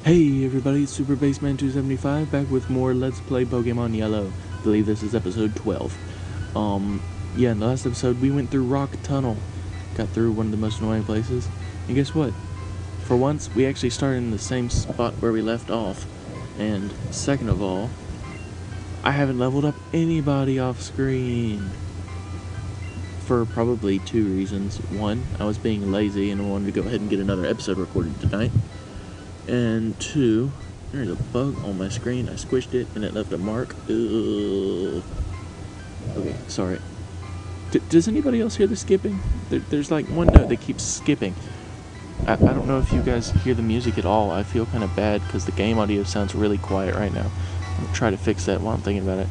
Hey everybody, it's Super Baseman 275 back with more Let's Play Pokemon Yellow. I believe this is episode 12. Yeah, in the last episode we went through Rock Tunnel. Got through one of the most annoying places. And guess what? For once, we actually started in the same spot where we left off. And second of all, I haven't leveled up anybody off screen. For probably two reasons. One, I was being lazy and I wanted to go ahead and get another episode recorded tonight. And two, there's a bug on my screen. I squished it and it left a mark. Ugh. Okay, sorry. Does anybody else hear the skipping? There's like one note that keeps skipping. I don't know if you guys hear the music at all. I feel kind of bad because the game audio sounds really quiet right now. I'm going to try to fix that while I'm thinking about it.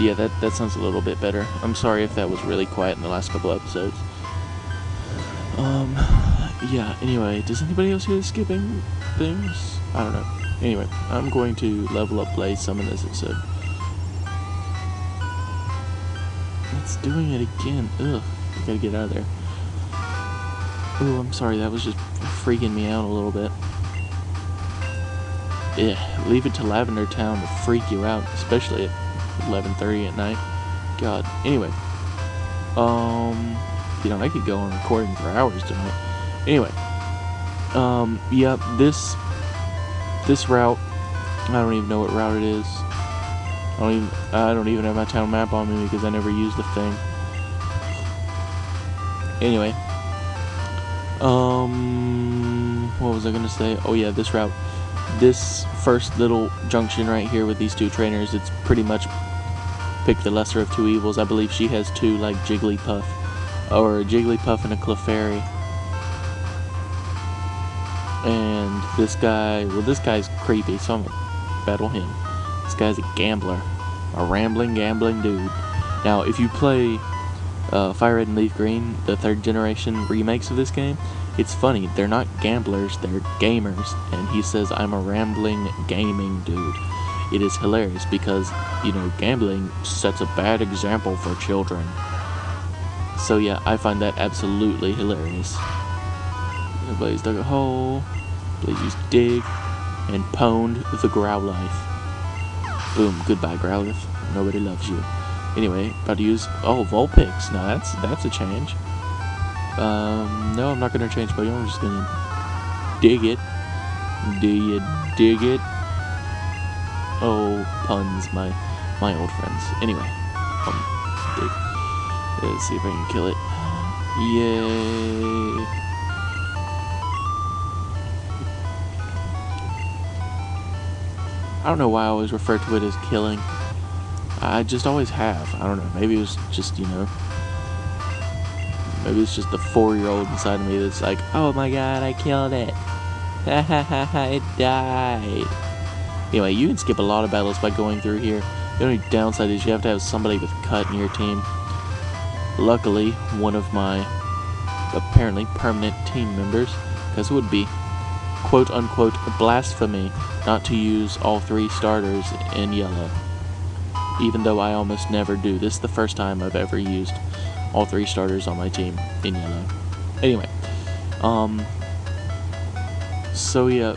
Yeah, that sounds a little bit better. I'm sorry if that was really quiet in the last couple episodes. Yeah, anyway, does anybody else hear the skipping things? I don't know. Anyway, I'm going to level up Blaze some in this episode. It's doing it again. Ugh, I gotta get out of there. Oh, I'm sorry, that was just freaking me out a little bit. Yeah, leave it to Lavender Town to freak you out, especially at 11:30 at night. God. Anyway, you know, I could go on recording for hours tonight. Anyway, yeah, this route, I don't even know what route it is. I don't even have my town map on me because I never used the thing. Anyway, what was I gonna say? Oh yeah, this route, this first little junction right here with these two trainers, it's pretty much pick the lesser of two evils. I believe she has two, like Jigglypuff, or a Jigglypuff and a Clefairy. And this guy, well, this guy's creepy, so I'm gonna battle him. This guy's a gambler, a rambling, gambling dude. Now, if you play Fire Red and Leaf Green, the third generation remakes of this game, it's funny, they're not gamblers, they're gamers. And he says, I'm a rambling, gaming dude. It is hilarious because, you know, gambling sets a bad example for children. So yeah, I find that absolutely hilarious. Blaze dug a hole, Blaze used dig, and pwned the Growlithe. Boom, goodbye Growlithe, nobody loves you. Anyway, about to use, Vulpix, now that's a change. No, I'm not gonna change Pokemon, I'm just gonna dig it. Do you dig it? Oh, puns, my old friends. Anyway, dig. Let's see if I can kill it. Yay! I don't know why I always refer to it as killing. I just always have. I don't know. Maybe it was just, you know, maybe it's just the 4-year-old inside of me that's like, oh my god, I killed it. Ha ha ha ha, it died. Anyway, you can skip a lot of battles by going through here. The only downside is you have to have somebody with cut in your team. Luckily, one of my apparently permanent team members, because it would be quote-unquote blasphemy not to use all 3 starters in Yellow. Even though I almost never do. This is the first time I've ever used all 3 starters on my team in Yellow. Anyway, so yeah,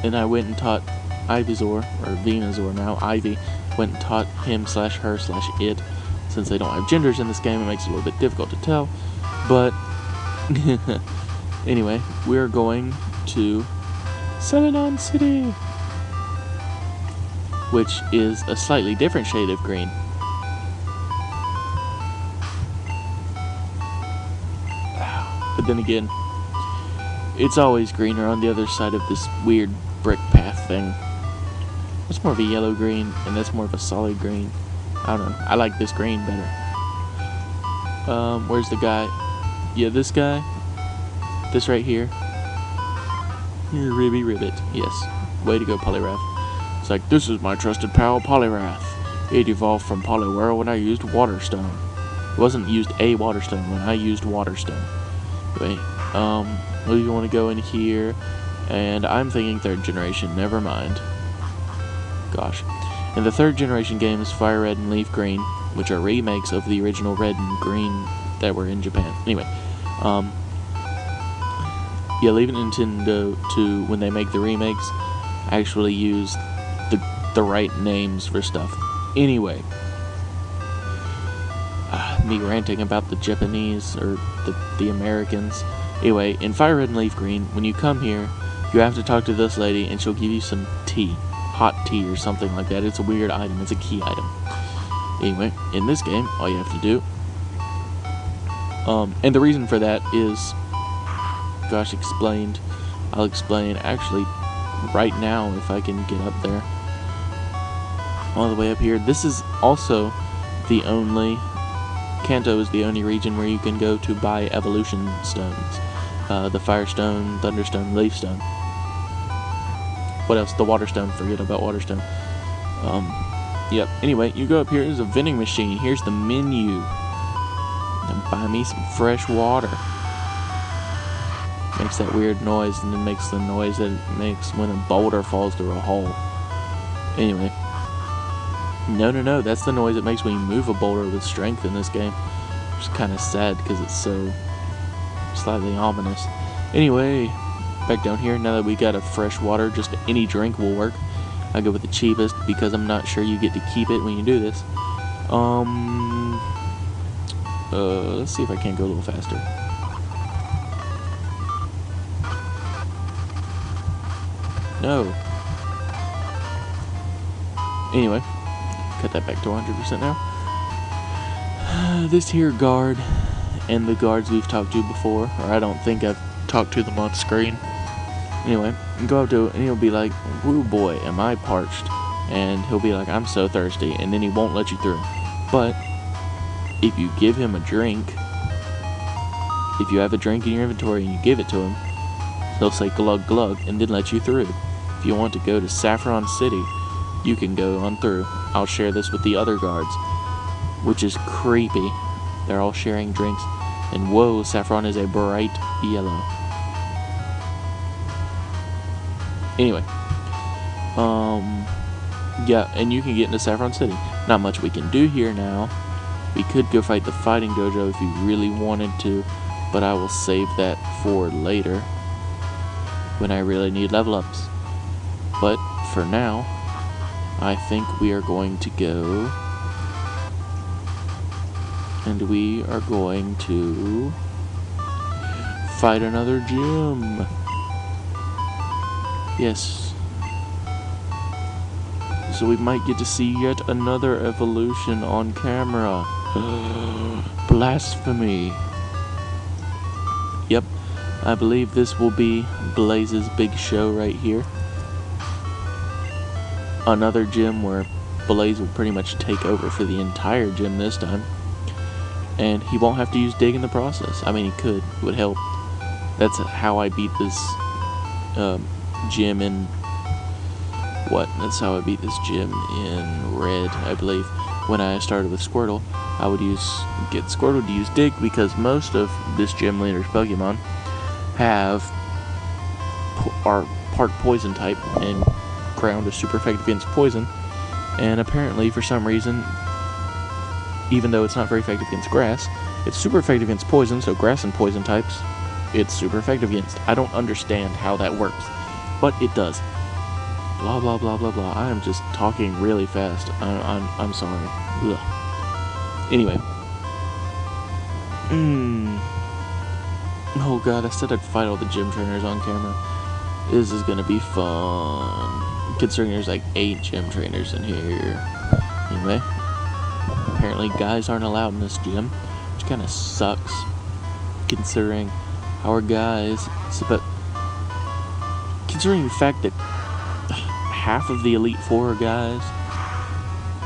and I went and taught Ivysaur, or Venusaur now, Ivy, went and taught him slash her slash it. Since they don't have genders in this game, it makes it a little bit difficult to tell. But, anyway, we're going to Celadon City, which is a slightly different shade of green. But then again, it's always greener on the other side of this weird brick path thing. It's more of a yellow green, and that's more of a solid green. I don't know. I like this green better. Where's the guy? Yeah, this guy. This right here. Ribby Ribbit. Yes. Way to go, Poliwrath. It's like, this is my trusted pal, Poliwrath. It evolved from Poliwhirl when I used Waterstone. It wasn't used a Waterstone when I used Waterstone. Anyway, we want to go in here, and I'm thinking 3rd generation. Never mind. Gosh. In the 3rd generation games, Fire Red and Leaf Green, which are remakes of the original Red and Green that were in Japan. Anyway, yeah, leave it Nintendo to, when they make the remakes, actually use the right names for stuff. Anyway, me ranting about the Japanese, or the Americans. Anyway, in Fire Red and Leaf Green, when you come here, you have to talk to this lady, and she'll give you some tea. Hot tea or something like that. It's a weird item. It's a key item. Anyway, in this game, all you have to do... and the reason for that is... Josh explained. I'll explain actually right now if I can get up there. All the way up here. This is also the only... Kanto is the only region where you can go to buy evolution stones. The Fire Stone, Thunder Stone, Leaf Stone. What else? The Water Stone. Forget about Water Stone. Yep. Anyway, you go up here. There's a vending machine. Here's the menu. And buy me some fresh water. Makes that weird noise, and then makes the noise that it makes when a boulder falls through a hole. Anyway. No. That's the noise it makes when you move a boulder with strength in this game. Which is kind of sad because it's so slightly ominous. Anyway, back down here, now that we got a fresh water, just any drink will work. I go with the cheapest because I'm not sure you get to keep it when you do this. Let's see if I can't go a little faster. No. Anyway, cut that back to 100% now. This here guard and the guards we've talked to before, or I don't think I've talked to them on screen. Anyway, you go up to it and he'll be like, "Woo boy, am I parched?" And he'll be like, "I'm so thirsty," and then he won't let you through. But if you give him a drink, if you have a drink in your inventory and you give it to him, he'll say glug glug and then let you through. If you want to go to Saffron City, you can go on through. I'll share this with the other guards, which is creepy. They're all sharing drinks, and whoa, Saffron is a bright yellow. Anyway, yeah, and you can get into Saffron City. Not much we can do here now. We could go fight the fighting dojo if you really wanted to, but I will save that for later when I really need level ups. But for now, I think we are going to go, and we are going to fight another gym. Yes. So we might get to see yet another evolution on camera. Blasphemy. Yep, I believe this will be Blaze's big show right here. Another gym where Blaze will pretty much take over for the entire gym this time. And he won't have to use dig in the process. I mean, he could. It would help. That's how I beat this gym in... That's how I beat this gym in Red, I believe. When I started with Squirtle, I would get Squirtle to use dig because most of this gym leader's Pokemon are part poison type, and Ground is super effective against poison. And apparently, for some reason, even though it's not very effective against grass, it's super effective against poison, so grass and poison types, it's super effective against. I don't understand how that works, but it does. Blah, blah, blah, blah, blah. I am just talking really fast. I'm sorry. Ugh. Anyway. Oh god, I said I'd fight all the gym trainers on camera. This is gonna be fun. Considering there's like 8 gym trainers in here. Anyway. Apparently guys aren't allowed in this gym, which kind of sucks. Considering our guys... Considering the fact that half of the Elite Four are guys,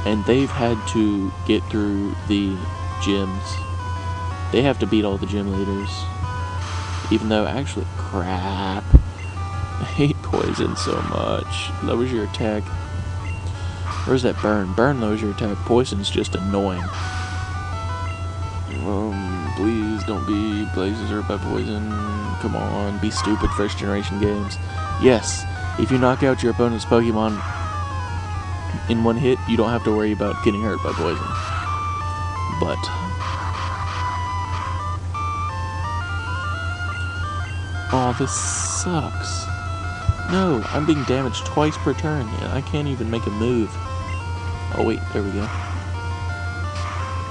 and they've had to get through the gyms. They have to beat all the gym leaders. Even though, actually, crap. I hate poison so much. Lowers your attack. Where's that burn? Burn lowers your attack. Poison's just annoying. Please don't be Blazes hurt by poison. Come on, be stupid first generation games. Yes. If you knock out your opponent's Pokemon in one hit, you don't have to worry about getting hurt by poison. But Oh, this sucks. No, I'm being damaged twice per turn, and I can't even make a move. Oh wait, there we go.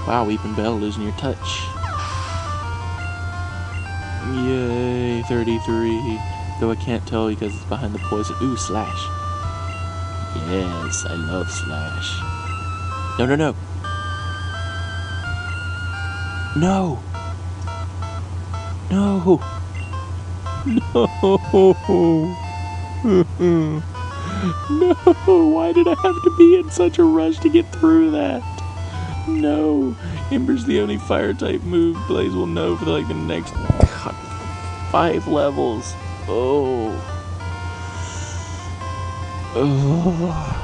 Wow, Weeping Bell losing your touch. Yay, 33. Though I can't tell because it's behind the poison. Ooh, Slash. Yes, I love Slash. No, no, no. No. No. No. No. Why did I have to be in such a rush to get through that? No. Ember's the only fire type move Blaze will know for like the next 5 levels. Oh. Oh.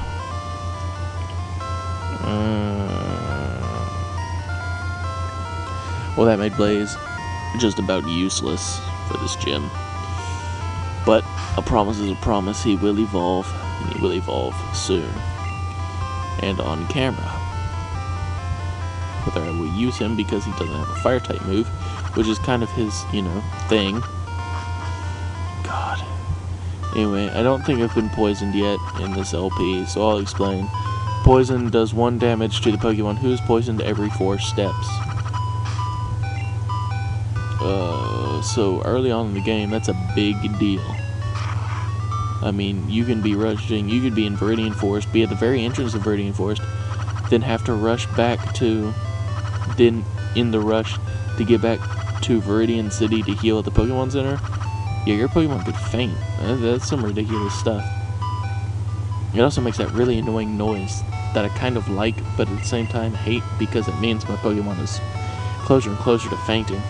Well, that made Blaze just about useless for this gym. But a promise is a promise. He will evolve, and he will evolve soon. And on camera. Whether I will use him because he doesn't have a fire type move, which is kind of his, thing. God. Anyway, I don't think I've been poisoned yet in this LP, so I'll explain. Poison does 1 damage to the Pokemon who is poisoned every 4 steps. So early on in the game, that's a big deal. I mean, you can be rushing, you could be in Viridian Forest, be at the very entrance of Viridian Forest, then have to rush back to, then in the rush to get back to Viridian City to heal at the Pokemon Center. Yeah, your Pokemon could faint. That's some ridiculous stuff. It also makes that really annoying noise that I kind of like, but at the same time hate, because it means my Pokemon is closer and closer to fainting.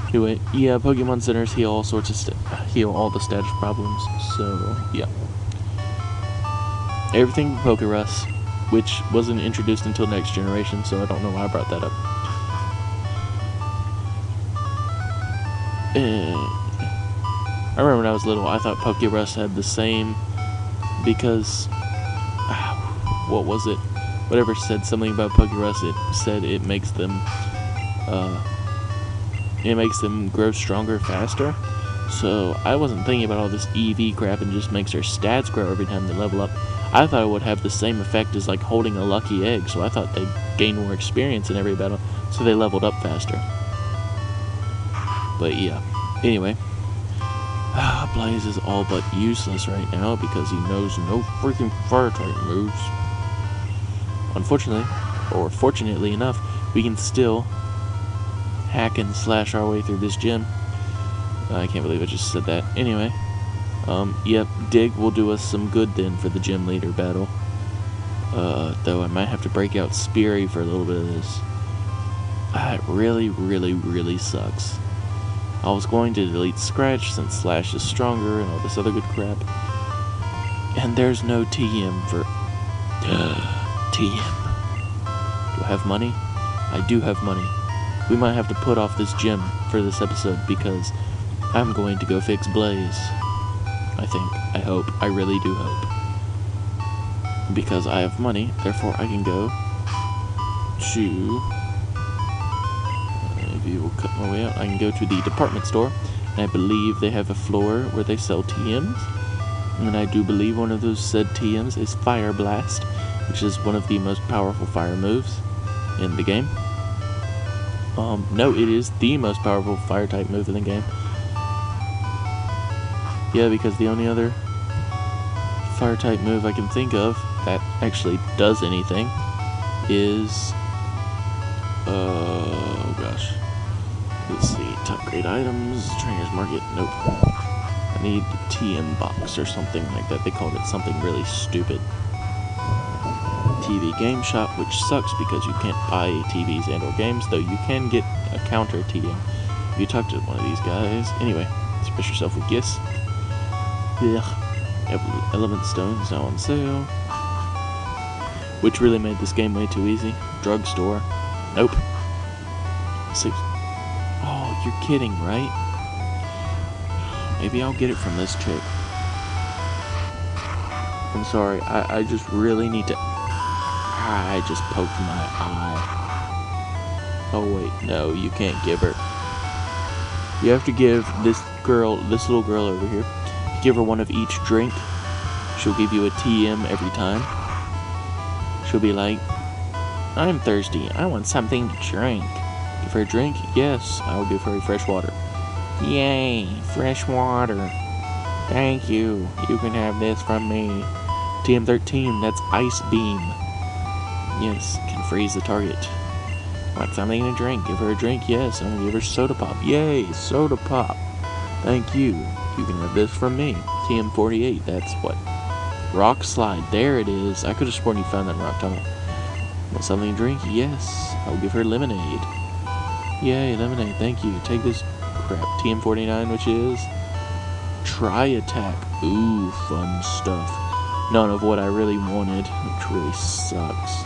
Anyway, yeah, Pokemon Centers heal all sorts of heal all the status problems. So yeah, everything Pokerus, which wasn't introduced until next generation, so I don't know why I brought that up. I remember when I was little, I thought Pokerus had the same, because what was it? Whatever said something about Pokerus, it said it makes them grow stronger faster. So I wasn't thinking about all this EV crap and just makes their stats grow every time they level up. I thought it would have the same effect as like holding a lucky egg, so I thought they'd gain more experience in every battle, so they leveled up faster. But yeah, anyway, Blaze is all but useless right now because he knows no freaking fire type moves. Unfortunately, or fortunately enough, we can still hack and slash our way through this gym. I can't believe I just said that. Anyway, yep, Dig will do us some good then for the gym leader battle. Though I might have to break out Speary for a little bit of this. It really, really, really sucks. I was going to delete Scratch since Slash is stronger and all this other good crap. And there's no TM for... TM. Do I have money? I do have money. We might have to put off this gym for this episode because I'm going to go fix Blaze. I think. I hope. I really do hope. Because I have money, therefore I can go to... Maybe we'll cut my way out. I can go to the department store, and I believe they have a floor where they sell TMs. And I do believe one of those said TMs is Fire Blast, which is one of the most powerful fire moves in the game. No, it is the most powerful fire type move in the game. Yeah, because the only other fire type move I can think of that actually does anything is, oh gosh, let's see, top grade items, Trainer's Market, nope. I need the TM box or something like that. They called it something really stupid. TV Game Shop, which sucks because you can't buy TVs and or games, though you can get a counter TM if you talk to one of these guys. Anyway, express yourself with gifts. Element Stone is now on sale, which really made this game way too easy. Drugstore, nope. Oh, you're kidding, right? Maybe I'll get it from this chick. I'm sorry, I just really need to... I just poked my eye. Oh wait, no, you can't give her. You have to give this little girl over here, give her one of each drink. She'll give you a TM every time. She'll be like, I'm thirsty, I want something to drink. Give her a drink? Yes, I will give her fresh water. Yay, fresh water. Thank you. You can have this from me. TM13, that's Ice Beam. Yes, can freeze the target. Want something to drink? Give her a drink? Yes, I'm gonna give her soda pop. Yay, soda pop. Thank you. You can have this from me. TM48, that's what? Rock Slide. There it is. I could have sworn you found that in Rock Tunnel. Want something to drink? Yes, I will give her lemonade. Yay, lemonade. Thank you. Take this crap. TM49, which is Try Attack. Ooh, fun stuff. None of what I really wanted, which really sucks.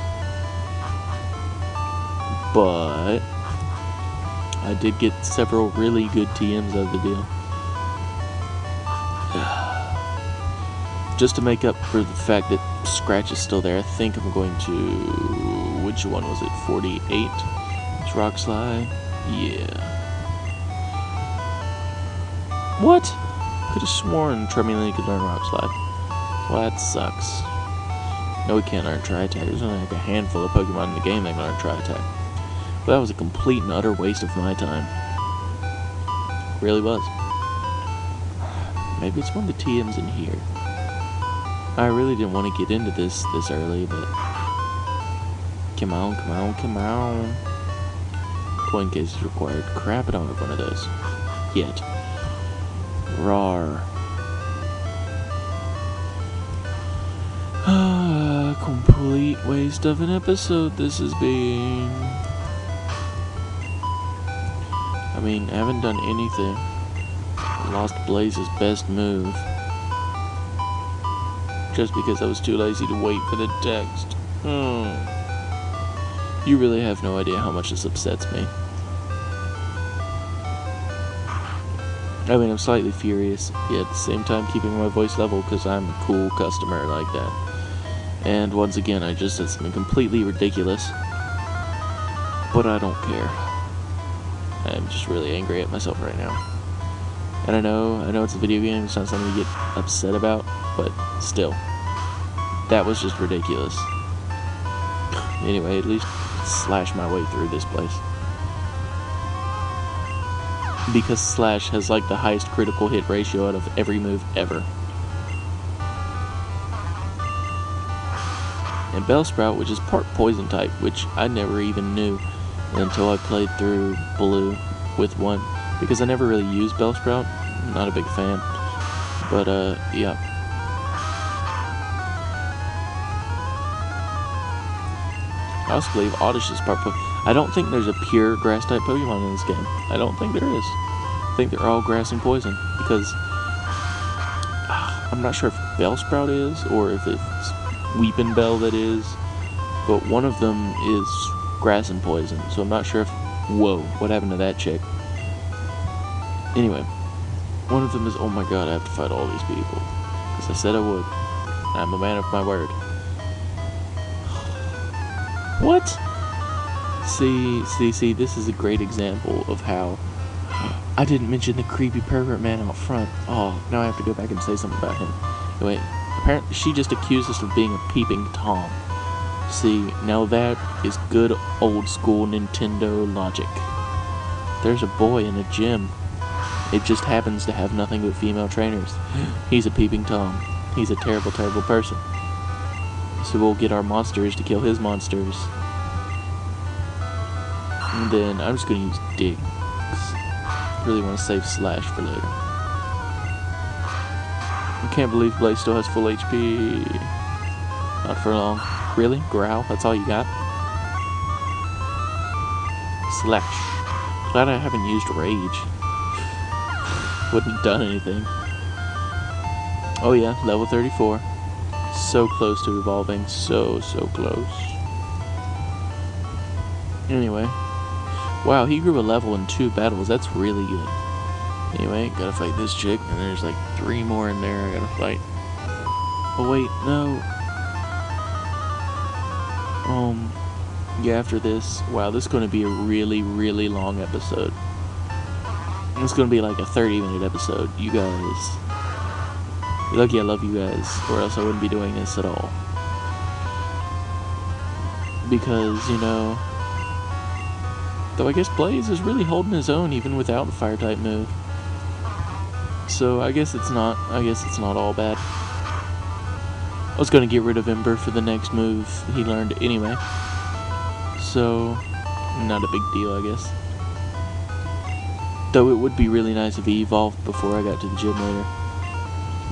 But I did get several really good TMs out of the deal. Just to make up for the fact that Scratch is still there, I think I'm going to... Which one was it? 48? It's Rock Slide? Yeah. What? Could have sworn Tremulini could learn Rock Slide. Well, that sucks. No, we can't learn Tri Attack. There's only like a handful of Pokemon in the game that can learn Tri Attack. But that was a complete and utter waste of my time. Really was. Maybe it's one of the TMs in here. I really didn't want to get into this early, but... Come on, come on, come on. Coin case is required. Crap, I don't have one of those. Yet. Rawr. Complete waste of an episode this has been. I mean, I haven't done anything. Lost Blaze's best move. Just because I was too lazy to wait for the text. You really have no idea how much this upsets me. I mean, I'm slightly furious, yet at the same time keeping my voice level because I'm a cool customer like that. And once again, I just said something completely ridiculous. But I don't care. I'm just really angry at myself right now. And I know it's a video game, it's not something to get upset about, but still. That was just ridiculous. Anyway, at least slash my way through this place. Because Slash has like the highest critical hit ratio out of every move ever. And Bellsprout, which is part poison type, which I never even knew until I played through Blue with one. Because I never really used Bellsprout. I'm not a big fan. But, yeah. I also believe Oddish is part Pokemon. I don't think there's a pure grass-type Pokemon in this game. I don't think there is. I think they're all grass and poison. Because I'm not sure if Bellsprout is, or if it's Weepinbell that is. But one of them is grass and poison. So I'm not sure if... Whoa, what happened to that chick? Anyway. One of them is... Oh my god, I have to fight all these people. Because I said I would. I'm a man of my word. What? See, this is a great example of how I didn't mention the creepy pervert man out front. Oh, now I have to go back and say something about him. Anyway, apparently she just accused us of being a peeping Tom. See, now that is good old school Nintendo logic. There's a boy in a gym. It just happens to have nothing but female trainers. He's a peeping Tom. He's a terrible, terrible person. So we'll get our monsters to kill his monsters. And then I'm just gonna use Dig. I really want to save Slash for later. I can't believe Blaze still has full HP. Not for long. Really? Growl? That's all you got? Slash. Glad I haven't used Rage. Wouldn't have done anything. Oh yeah, level 34. So close to evolving. So close. Anyway. Wow, he grew a level in 2 battles. That's really good. Anyway, gotta fight this chick. And there's like 3 more in there I gotta fight. Oh wait, no. Yeah, after this. Wow, this is gonna be a really, really long episode. It's gonna be like a 30-minute episode. You guys, you're lucky I love you guys, or else I wouldn't be doing this at all. Because, you know, though I guess Blaze is really holding his own even without the fire type move. So I guess it's not all bad. I was gonna get rid of Ember for the next move he learned anyway. So not a big deal, I guess. Though it would be really nice if he evolved before I got to the gym later.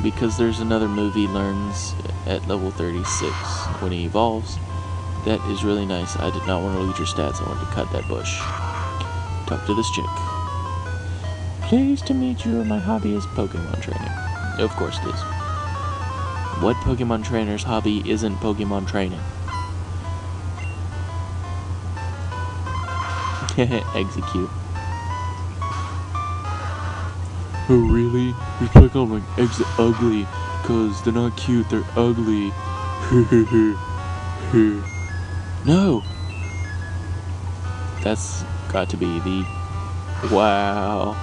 Because there's another move he learns at level 36 when he evolves. That is really nice. I did not want to lose your stats. I wanted to cut that bush. Talk to this chick. Pleased to meet you. My hobby is Pokemon training. Of course it is. What Pokemon trainer's hobby isn't Pokemon training? Execute. Oh really? These Pokemon eggs are ugly, cause they're not cute, they're ugly. No! That's got to be the... Wow.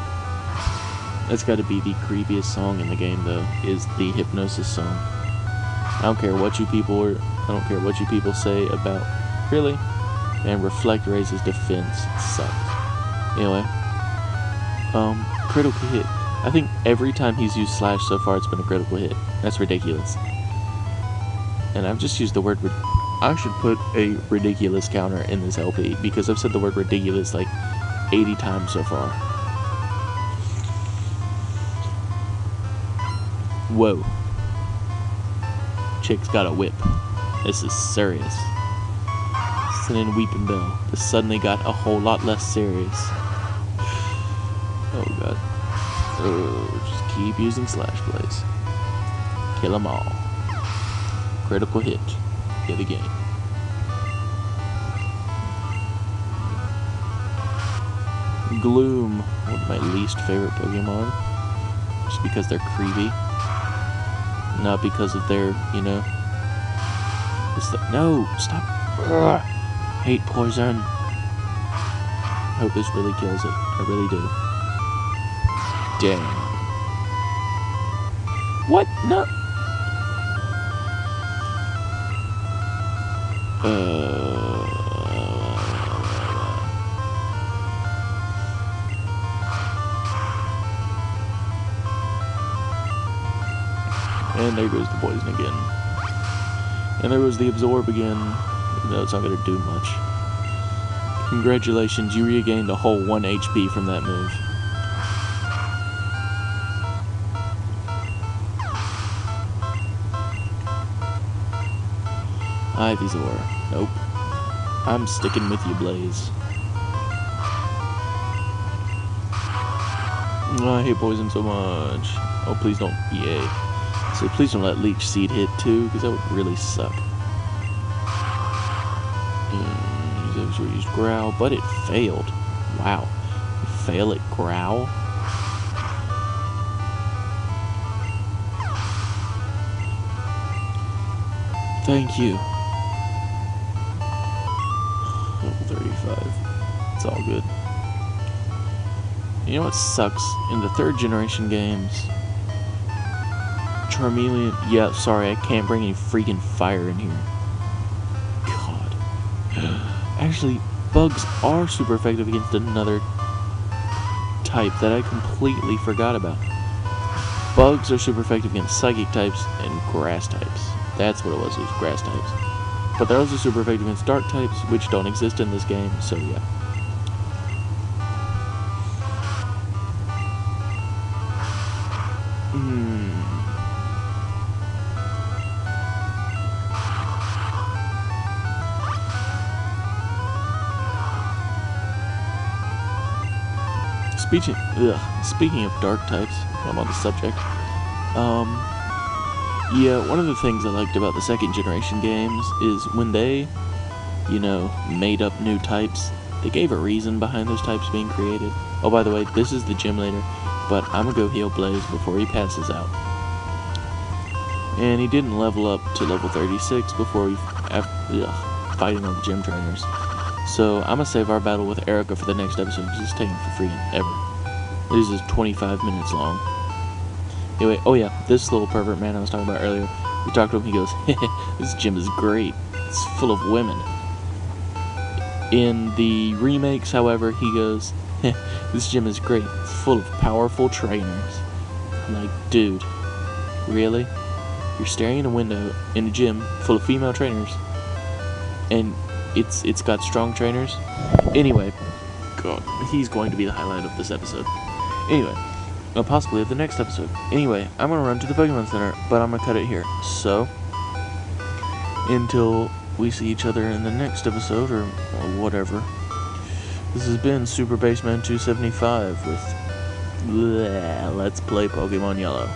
That's got to be the creepiest song in the game, though, is the Hypnosis song. I don't care what you people say about... Really? Man, Reflect raises defense. It sucks. Anyway. Critical hit. I think every time he's used Slash so far, it's been a critical hit. That's ridiculous. And I've just used the word... I should put a ridiculous counter in this LP, because I've said the word ridiculous like 80 times so far. Whoa. Chick's got a whip. This is serious. Sending Weeping Bell. This suddenly got a whole lot less serious. Oh god. Oh, just keep using Slash Blaze. Kill them all. Critical hit. Yet again. Gloom, one of my least favorite Pokemon. Just because they're creepy. Not because of their, you know... No! Stop! Ugh. Hate poison. I hope this really kills it. I really do. Dang. What? No! And there goes the poison again. And there goes the absorb again. Even though it's not going to do much. Congratulations, you regained a whole 1 HP from that move. Ivysaur. Nope. I'm sticking with you, Blaze. Oh, I hate poison so much. Oh, please don't EA. So please don't let Leech Seed hit too, because that would really suck. Used Growl, but it failed. Wow. You fail at Growl? Thank you. Level 35. It's all good. You know what sucks? In the 3rd generation games, Charmeleon... Yeah, sorry, I can't bring any freaking fire in here. God. Actually, bugs are super effective against another type that I completely forgot about. Bugs are super effective against psychic types and grass types. That's what it was grass types. But they're also super effective against dark types, which don't exist in this game, so yeah. Speaking of dark types, I'm on the subject. Yeah, one of the things I liked about the 2nd generation games is when they, you know, made up new types, they gave a reason behind those types being created. Oh, by the way, this is the gym leader, but I'm gonna go heal Blaze before he passes out. And he didn't level up to level 36 before he, fighting all the gym trainers. So I'm gonna save our battle with Erica for the next episode, because it's taking for freaking ever. This is 25 minutes long. Anyway, oh yeah, this little pervert man I was talking about earlier, we talked to him, he goes, this gym is great. It's full of women. In the remakes, however, he goes, this gym is great. It's full of powerful trainers. I'm like, dude, really? You're staring in a window in a gym full of female trainers, and it's got strong trainers? Anyway, God, he's going to be the highlight of this episode. Anyway, possibly of the next episode. Anyway, I'm gonna run to the Pokemon Center, but I'm gonna cut it here. So, until we see each other in the next episode, or whatever, this has been Super Baseman 275 with Let's Play Pokemon Yellow.